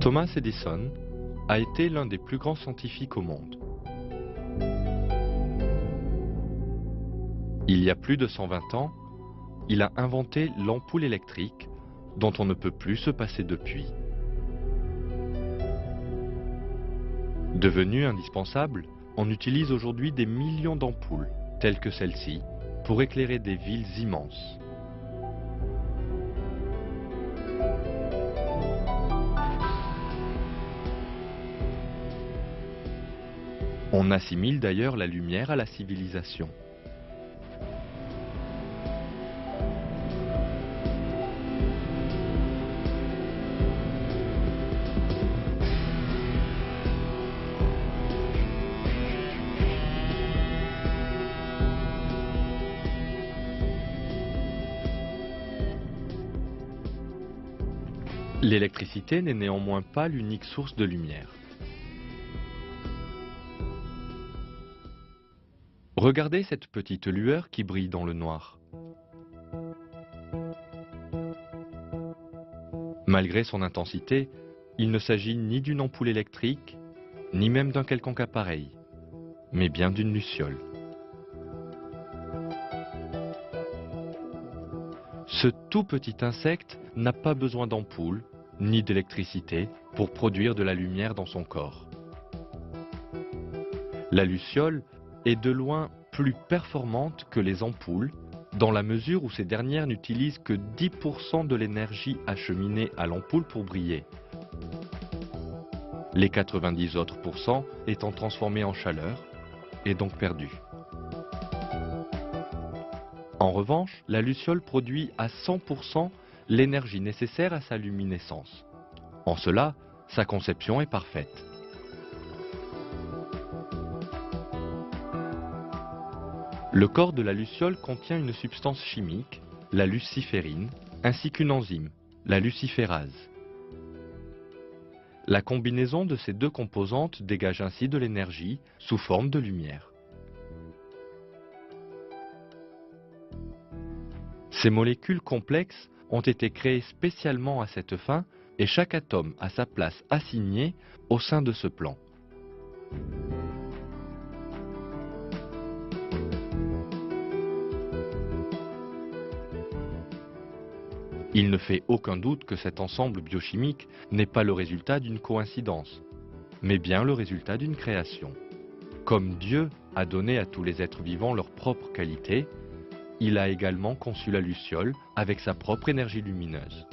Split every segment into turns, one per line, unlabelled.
Thomas Edison a été l'un des plus grands scientifiques au monde. Il y a plus de 120 ans, il a inventé l'ampoule électrique dont on ne peut plus se passer depuis. Devenu indispensable, on utilise aujourd'hui des millions d'ampoules, telles que celle-ci, pour éclairer des villes immenses. On assimile d'ailleurs la lumière à la civilisation. L'électricité n'est néanmoins pas l'unique source de lumière. Regardez cette petite lueur qui brille dans le noir. Malgré son intensité, il ne s'agit ni d'une ampoule électrique, ni même d'un quelconque appareil, mais bien d'une luciole. Ce tout petit insecte n'a pas besoin d'ampoule, ni d'électricité pour produire de la lumière dans son corps. La luciole est de loin plus performante que les ampoules, dans la mesure où ces dernières n'utilisent que 10% de l'énergie acheminée à l'ampoule pour briller. Les 90 autres pourcents étant transformés en chaleur et donc perdus. En revanche, la luciole produit à 100% l'énergie nécessaire à sa luminescence. En cela, sa conception est parfaite. Le corps de la luciole contient une substance chimique, la luciférine, ainsi qu'une enzyme, la luciférase. La combinaison de ces deux composantes dégage ainsi de l'énergie sous forme de lumière. Ces molécules complexes ont été créées spécialement à cette fin et chaque atome a sa place assignée au sein de ce plan. Il ne fait aucun doute que cet ensemble biochimique n'est pas le résultat d'une coïncidence, mais bien le résultat d'une création. Comme Dieu a donné à tous les êtres vivants leurs propres qualités, il a également conçu la luciole avec sa propre énergie lumineuse.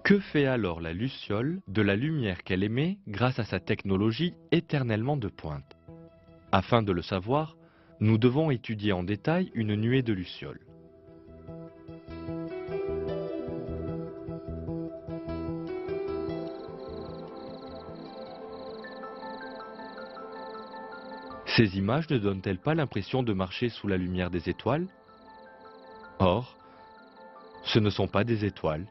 Que fait alors la luciole de la lumière qu'elle émet grâce à sa technologie éternellement de pointe? Afin de le savoir, nous devons étudier en détail une nuée de lucioles. Ces images ne donnent-elles pas l'impression de marcher sous la lumière des étoiles? Or, ce ne sont pas des étoiles,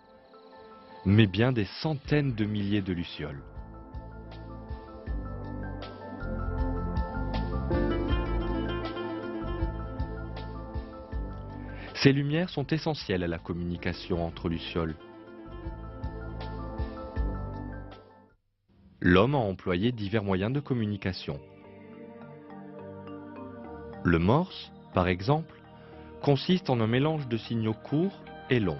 mais bien des centaines de milliers de lucioles. Ces lumières sont essentielles à la communication entre lucioles. L'homme a employé divers moyens de communication. Le morse, par exemple, consiste en un mélange de signaux courts et longs.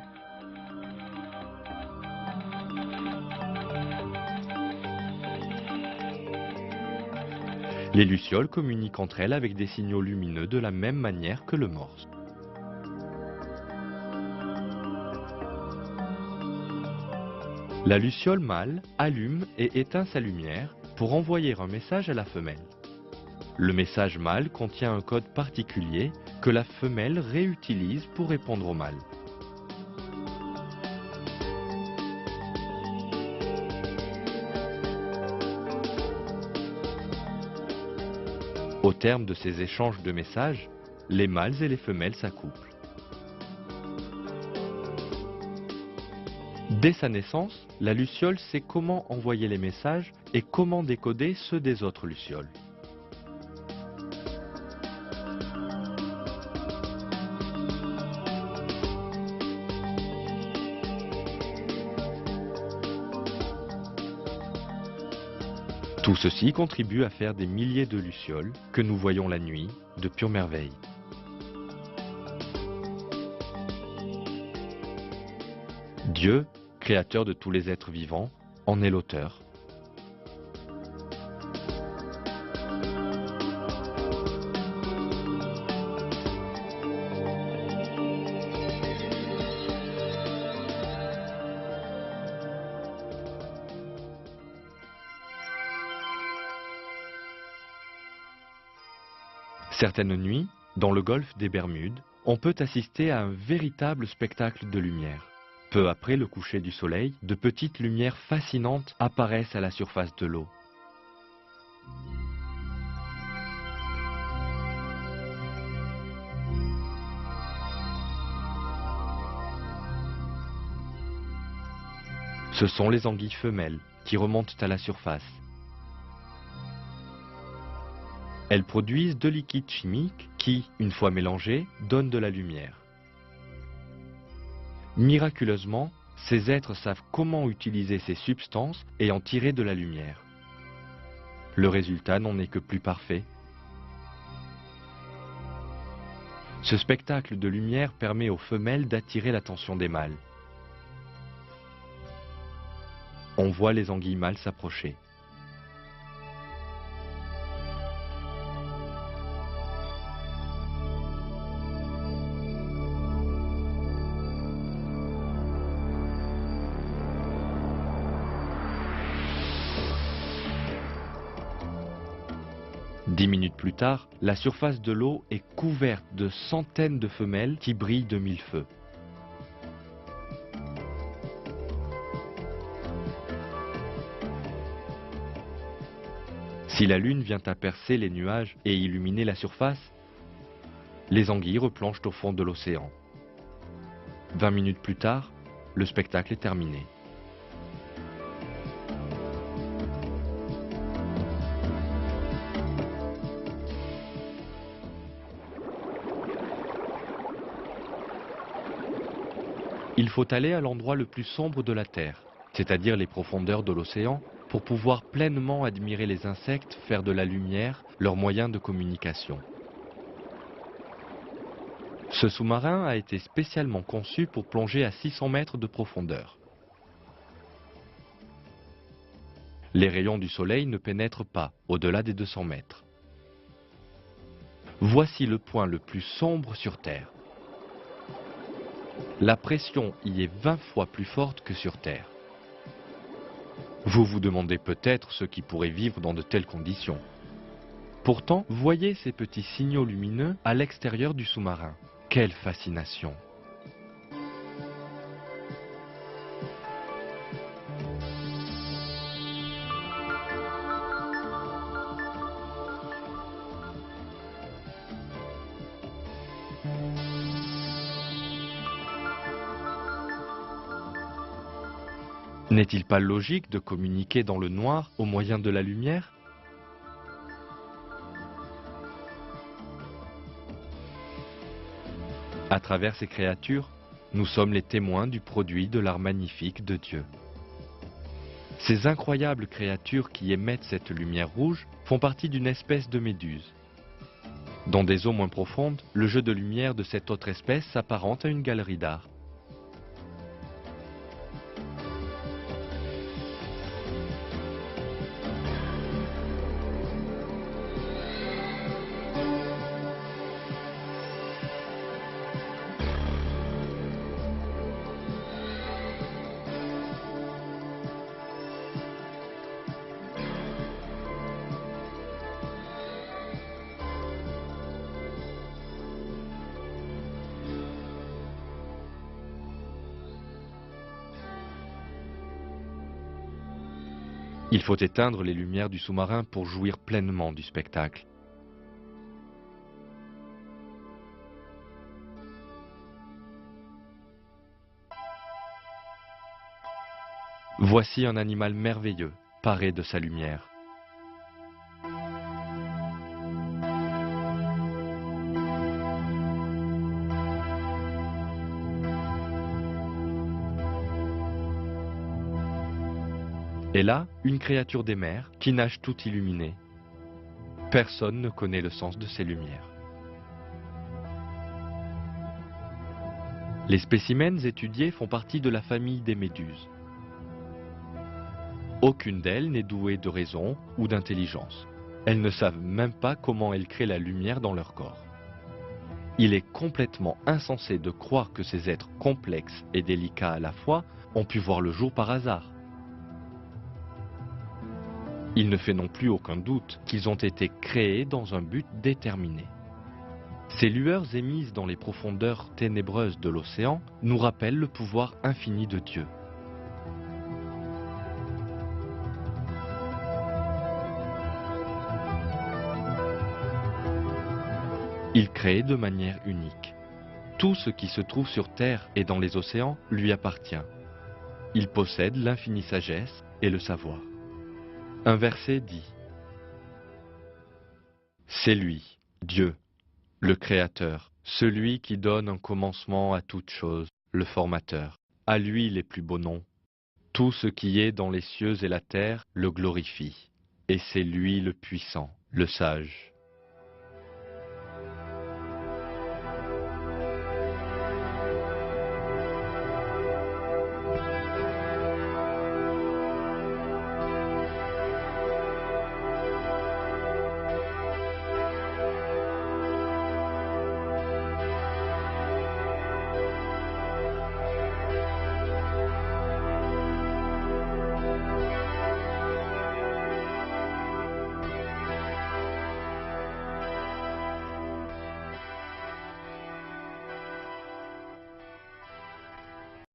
Les lucioles communiquent entre elles avec des signaux lumineux de la même manière que le morse. La luciole mâle allume et éteint sa lumière pour envoyer un message à la femelle. Le message mâle contient un code particulier que la femelle réutilise pour répondre au mâle. Au terme de ces échanges de messages, les mâles et les femelles s'accouplent. Dès sa naissance, la luciole sait comment envoyer les messages et comment décoder ceux des autres lucioles. Tout ceci contribue à faire des milliers de lucioles que nous voyons la nuit de pure merveille. Dieu, créateur de tous les êtres vivants, en est l'auteur. Certaines nuits, dans le golfe des Bermudes, on peut assister à un véritable spectacle de lumière. Peu après le coucher du soleil, de petites lumières fascinantes apparaissent à la surface de l'eau. Ce sont les anguilles femelles qui remontent à la surface. Elles produisent deux liquides chimiques qui, une fois mélangés, donnent de la lumière. Miraculeusement, ces êtres savent comment utiliser ces substances et en tirer de la lumière. Le résultat n'en est que plus parfait. Ce spectacle de lumière permet aux femelles d'attirer l'attention des mâles. On voit les anguilles mâles s'approcher. Dix minutes plus tard, la surface de l'eau est couverte de centaines de femelles qui brillent de mille feux. Si la lune vient à percer les nuages et illuminer la surface, les anguilles replongent au fond de l'océan. 20 minutes plus tard, le spectacle est terminé. Il faut aller à l'endroit le plus sombre de la Terre, c'est-à-dire les profondeurs de l'océan, pour pouvoir pleinement admirer les insectes faire de la lumière leur moyen de communication. Ce sous-marin a été spécialement conçu pour plonger à 600 mètres de profondeur. Les rayons du soleil ne pénètrent pas au-delà des 200 mètres. Voici le point le plus sombre sur Terre. La pression y est 20 fois plus forte que sur Terre. Vous vous demandez peut-être ce qui pourrait vivre dans de telles conditions. Pourtant, voyez ces petits signaux lumineux à l'extérieur du sous-marin. Quelle fascination! N'est-il pas logique de communiquer dans le noir au moyen de la lumière? À travers ces créatures, nous sommes les témoins du produit de l'art magnifique de Dieu. Ces incroyables créatures qui émettent cette lumière rouge font partie d'une espèce de méduse. Dans des eaux moins profondes, le jeu de lumière de cette autre espèce s'apparente à une galerie d'art. Il faut éteindre les lumières du sous-marin pour jouir pleinement du spectacle. Voici un animal merveilleux, paré de sa lumière. Et là, une créature des mers qui nage tout illuminée. Personne ne connaît le sens de ces lumières. Les spécimens étudiés font partie de la famille des méduses. Aucune d'elles n'est douée de raison ou d'intelligence. Elles ne savent même pas comment elles créent la lumière dans leur corps. Il est complètement insensé de croire que ces êtres complexes et délicats à la fois ont pu voir le jour par hasard. Il ne fait non plus aucun doute qu'ils ont été créés dans un but déterminé. Ces lueurs émises dans les profondeurs ténébreuses de l'océan nous rappellent le pouvoir infini de Dieu. Il crée de manière unique. Tout ce qui se trouve sur terre et dans les océans lui appartient. Il possède l'infinie sagesse et le savoir. Un verset dit : C'est lui, Dieu, le Créateur, celui qui donne un commencement à toute chose, le Formateur. À lui les plus beaux noms. Tout ce qui est dans les cieux et la terre le glorifie. Et c'est lui le puissant, le sage.